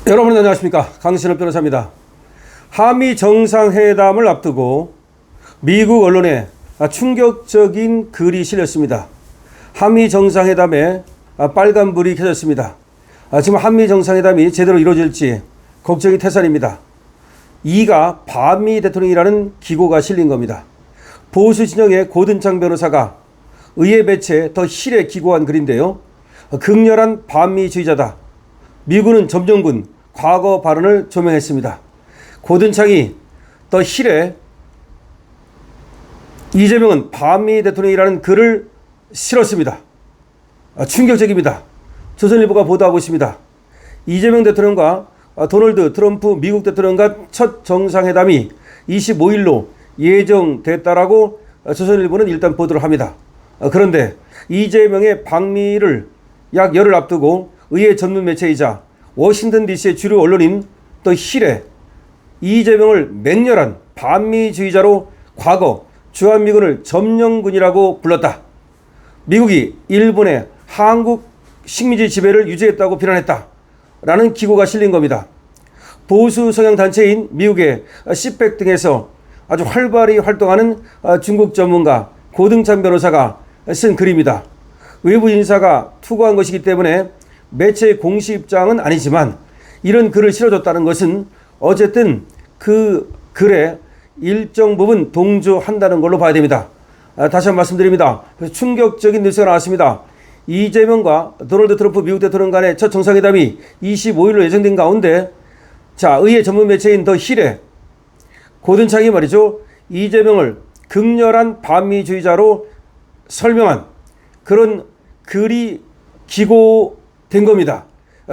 여러분 안녕하십니까, 강신업 변호사입니다. 한미 정상회담을 앞두고 미국 언론에 충격적인 글이 실렸습니다. 한미 정상회담에 빨간불이 켜졌습니다. 지금 한미 정상회담이 제대로 이루어질지 걱정이 태산입니다. 이가 반미 대통령이라는 기고가 실린 겁니다. 보수 진영의 고든창 변호사가 의회 매체 더 힐에 기고한 글인데요. 극렬한 반미주의자다. 미군은 점령군 과거 발언을 조명했습니다. 고든창이 더 힐에 이재명은 반미 대통령이라는 글을 실었습니다. 충격적입니다. 조선일보가 보도하고 있습니다. 이재명 대통령과 도널드 트럼프 미국 대통령과 첫 정상회담이 25일로 예정됐다라고 조선일보는 일단 보도를 합니다. 그런데 이재명의 방미를 약 열흘 앞두고 의회 전문 매체이자 워싱턴 DC의 주류 언론인 더 힐에 이재명을 맹렬한 반미주의자로 과거 주한미군을 점령군이라고 불렀다. 미국이 일본의 한국 식민지 지배를 유지했다고 비난했다. 라는 기고가 실린 겁니다. 보수 성향 단체인 미국의 시팩 등에서 아주 활발히 활동하는 중국 전문가 고등찬 변호사가 쓴 글입니다. 외부 인사가 투고한 것이기 때문에 매체의 공식 입장은 아니지만 이런 글을 실어줬다는 것은 어쨌든 그 글에 일정 부분 동조한다는 걸로 봐야 됩니다. 다시 한번 말씀드립니다. 충격적인 뉴스가 나왔습니다. 이재명과 도널드 트럼프 미국 대통령 간의 첫 정상회담이 25일로 예정된 가운데 의회 전문 매체인 더 힐에 고든창이 말이죠, 이재명을 극렬한 반미주의자로 설명한 그런 글이 기고된 겁니다.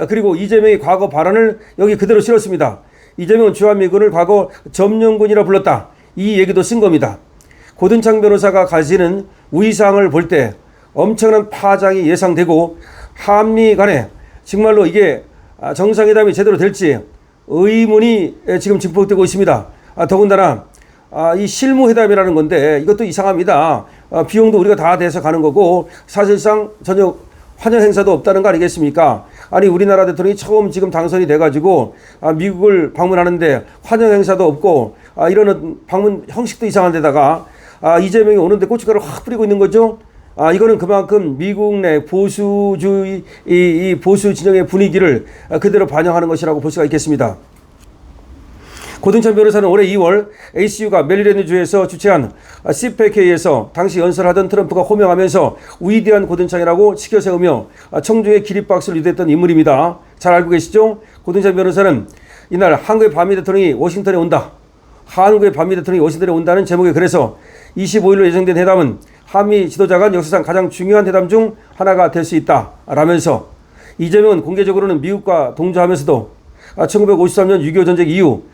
그리고 이재명의 과거 발언을 여기 그대로 실었습니다. 이재명은 주한미군을 과거 점령군이라 불렀다. 이 얘기도 쓴 겁니다. 고든창 변호사가 가지는 위상을 볼 때 엄청난 파장이 예상되고 한미 간에 정말로 이게 정상회담이 제대로 될지 의문이 지금 증폭되고 있습니다. 더군다나 이 실무회담이라는 건데 이것도 이상합니다. 비용도 우리가 다 대서 가는 거고 사실상 전혀 환영 행사도 없다는 거 아니겠습니까? 아니 우리나라 대통령이 처음 지금 당선이 돼가지고 미국을 방문하는데 환영 행사도 없고 이런 방문 형식도 이상한 데다가 이재명이 오는데 고춧가루를 확 뿌리고 있는 거죠. 이거는 그만큼 미국 내 보수주의 이 보수 진영의 분위기를 그대로 반영하는 것이라고 볼 수가 있겠습니다. 고등찬 변호사는 올해 2월 ACU가 메리랜드주에서 주최한 CPAC에서 당시 연설하던 트럼프가 호명하면서 위대한 고든창이라고 치켜 세우며 청중의 기립박수를 유도했던 인물입니다. 잘 알고 계시죠? 고든찬 변호사는 이날 한국의 반미 대통령이 워싱턴에 온다. 한국의 반미 대통령이 워싱턴에 온다는 제목의 글에서 25일로 예정된 회담은 한미 지도자 간 역사상 가장 중요한 회담 중 하나가 될 수 있다. 라면서 이재명은 공개적으로는 미국과 동조하면서도 1953년 6.25 전쟁 이후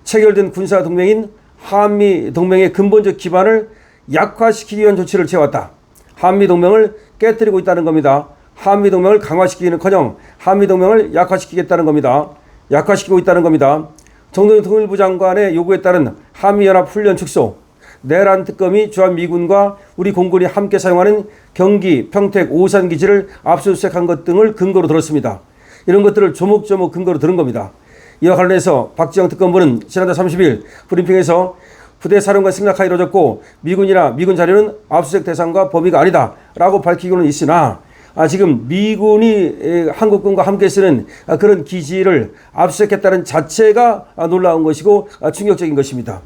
체결된 군사동맹인 한미동맹의 근본적 기반을 약화시키기 위한 조치를 취해왔다. 한미동맹을 깨뜨리고 있다는 겁니다. 한미동맹을 강화시키기는커녕 한미동맹을 약화시키겠다는 겁니다. 약화시키고 있다는 겁니다. 정동영 통일부 장관의 요구에 따른 한미연합훈련 축소, 내란 특검이 주한미군과 우리 공군이 함께 사용하는 경기, 평택, 오산 기지를 압수수색한 것 등을 근거로 들었습니다. 이런 것들을 조목조목 근거로 들은 겁니다. 이와 관련해서 박지영 특검부는 지난달 30일 브리핑에서 부대 사령관 승낙하에 이루어졌고 미군이나 미군 자료는 압수수색 대상과 범위가 아니다 라고 밝히고는 있으나 지금 미군이 한국군과 함께 쓰는 그런 기지를 압수수색했다는 자체가 놀라운 것이고 충격적인 것입니다.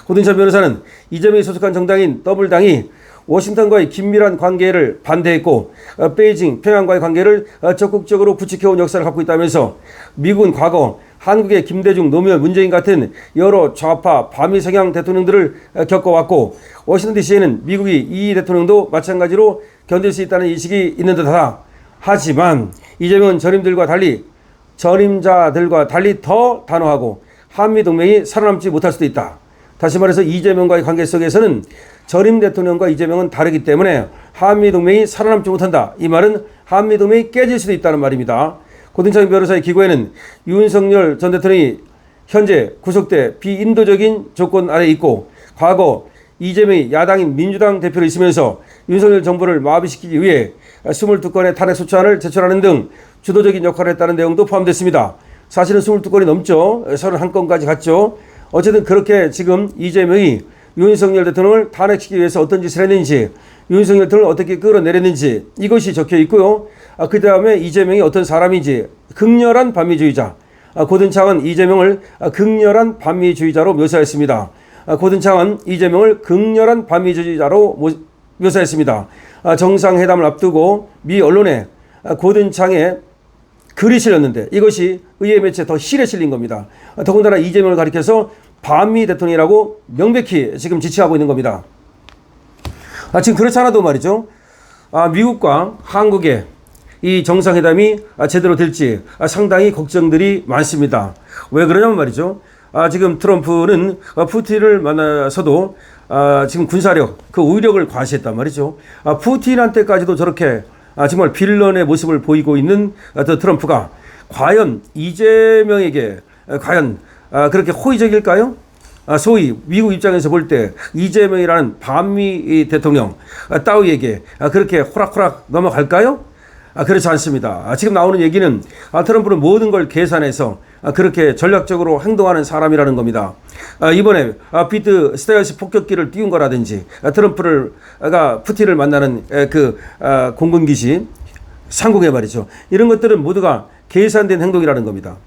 고든찬 변호사는 이재명이 소속한 정당인 더블당이 워싱턴과의 긴밀한 관계를 반대했고 베이징, 평양과의 관계를 적극적으로 구축해온 역사를 갖고 있다면서 미국은 과거 한국의 김대중, 노무현, 문재인 같은 여러 좌파, 반미 성향 대통령들을 겪어왔고 워싱턴 DC에는 미국이 이 대통령도 마찬가지로 견딜 수 있다는 인식이 있는 듯하다. 하지만 이재명은 전임자들과 달리 더 단호하고 한미동맹이 살아남지 못할 수도 있다. 다시 말해서 이재명과의 관계 속에서는 전임 대통령과 이재명은 다르기 때문에 한미동맹이 살아남지 못한다. 이 말은 한미동맹이 깨질 수도 있다는 말입니다. 고든창 변호사의 기고에는 윤석열 전 대통령이 현재 구속돼 비인도적인 조건 아래 있고 과거 이재명이 야당인 민주당 대표로 있으면서 윤석열 정부를 마비시키기 위해 22건의 탄핵소추안을 제출하는 등 주도적인 역할을 했다는 내용도 포함됐습니다. 사실은 22건이 넘죠. 31건까지 갔죠. 어쨌든 그렇게 지금 이재명이 윤석열 대통령을 탄핵시키기 위해서 어떤 짓을 했는지, 윤석열 대통령을 어떻게 끌어내렸는지 이것이 적혀 있고요. 그 다음에 이재명이 어떤 사람인지, 극렬한 반미주의자. 고든창은 이재명을 극렬한 반미주의자로 묘사했습니다. 고든창은 이재명을 극렬한 반미주의자로 묘사했습니다. 정상회담을 앞두고 미 언론에 고든창의 글이 실렸는데 이것이 의회 매체에 더 실에 실린 겁니다. 더군다나 이재명을 가리켜서 반미 대통령이라고 명백히 지금 지칭하고 있는 겁니다. 지금 그렇지 않아도 말이죠. 미국과 한국의 이 정상회담이 제대로 될지 상당히 걱정들이 많습니다. 왜 그러냐면 말이죠. 지금 트럼프는 푸틴을 만나서도 지금 군사력, 그 우위력을 과시했단 말이죠. 푸틴한테까지도 저렇게 정말 빌런의 모습을 보이고 있는 트럼프가 과연 이재명에게 과연 그렇게 호의적일까요? 소위 미국 입장에서 볼 때 이재명이라는 반미 대통령 따위에게 그렇게 호락호락 넘어갈까요? 그렇지 않습니다. 지금 나오는 얘기는 트럼프는 모든 걸 계산해서 그렇게 전략적으로 행동하는 사람이라는 겁니다. 이번에 비트 스텔스 폭격기를 띄운 거라든지 푸틴을 만나는 그 공군기지 상공에 말이죠. 이런 것들은 모두가 계산된 행동이라는 겁니다.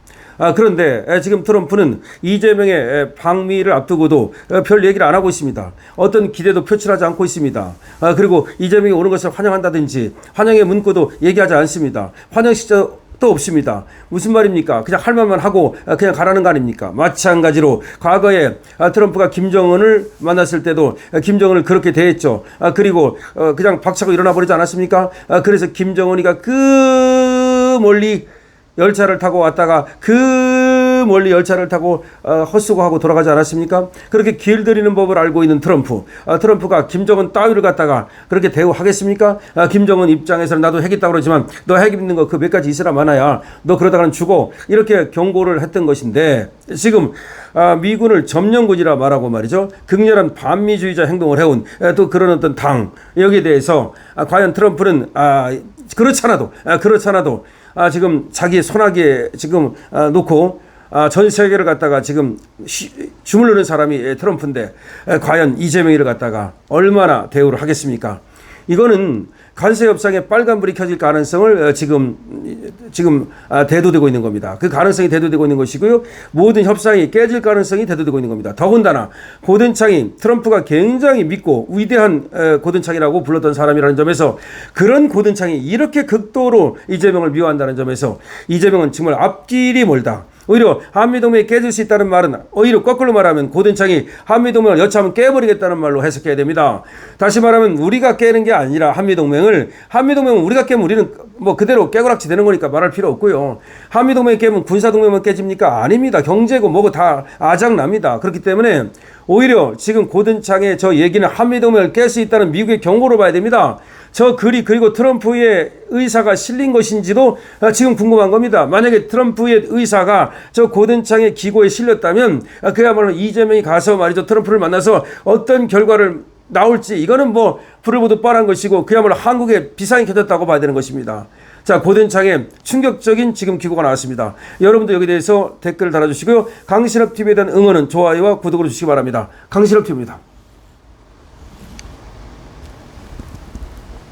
그런데 지금 트럼프는 이재명의 방미를 앞두고도 별 얘기를 안 하고 있습니다. 어떤 기대도 표출하지 않고 있습니다. 그리고 이재명이 오는 것을 환영한다든지 환영의 문구도 얘기하지 않습니다. 환영식도 없습니다. 무슨 말입니까? 그냥 할 말만 하고 그냥 가라는 거 아닙니까? 마찬가지로 과거에 트럼프가 김정은을 만났을 때도 김정은을 그렇게 대했죠. 그리고 그냥 박차고 일어나 버리지 않았습니까? 그래서 김정은이가 그 멀리 열차를 타고 왔다가 그 멀리 열차를 타고 헛수고하고 돌아가지 않았습니까? 그렇게 길들이는 법을 알고 있는 트럼프가 김정은 따위를 갖다가 그렇게 대우하겠습니까? 김정은 입장에서는 나도 핵 있다고 그러지만 너 핵 있는 거 그 몇 가지 있으라 마나야. 너 그러다가는 죽어. 이렇게 경고를 했던 것인데 지금 미군을 점령군이라 말하고 말이죠. 극렬한 반미주의자 행동을 해온 또 그런 어떤 당 여기에 대해서 과연 트럼프는 그렇잖아도 지금 자기 손아귀에 지금 놓고 전 세계를 갖다가 지금 주물르는 사람이 트럼프인데 과연 이재명이를 갖다가 얼마나 대우를 하겠습니까? 이거는 관세 협상에 빨간불이 켜질 가능성을 지금 대두되고 있는 겁니다. 그 가능성이 대두되고 있는 것이고요. 모든 협상이 깨질 가능성이 대두되고 있는 겁니다. 더군다나 고든창이 트럼프가 굉장히 믿고 위대한 고든창이라고 불렀던 사람이라는 점에서 그런 고든창이 이렇게 극도로 이재명을 미워한다는 점에서 이재명은 정말 앞길이 멀다. 오히려 한미동맹이 깨질 수 있다는 말은 오히려 거꾸로 말하면 고든창이 한미동맹을 여차하면 깨버리겠다는 말로 해석해야 됩니다. 다시 말하면 우리가 깨는 게 아니라 한미동맹은 우리가 깨면 우리는 뭐 그대로 깨고락지 되는 거니까 말할 필요 없고요. 한미동맹이 깨면 군사동맹만 깨집니까? 아닙니다. 경제고 뭐고 다 아작납니다. 그렇기 때문에 오히려 지금 고든창의 저 얘기는 한미동맹을 깰 수 있다는 미국의 경고로 봐야 됩니다. 저 글이 그리고 트럼프의 의사가 실린 것인지도 지금 궁금한 겁니다. 만약에 트럼프의 의사가 저 고든창의 기고에 실렸다면 그야말로 이재명이 가서 말이죠. 트럼프를 만나서 어떤 결과를 나올지 이거는 뭐 불을 보듯 뻔한 것이고 그야말로 한국에 비상이 켜졌다고 봐야 되는 것입니다. 자, 고든창의 충격적인 지금 기고가 나왔습니다. 여러분도 여기에 대해서 댓글을 달아주시고요. 강신업TV에 대한 응원은 좋아요와 구독을 주시기 바랍니다. 강신업TV입니다.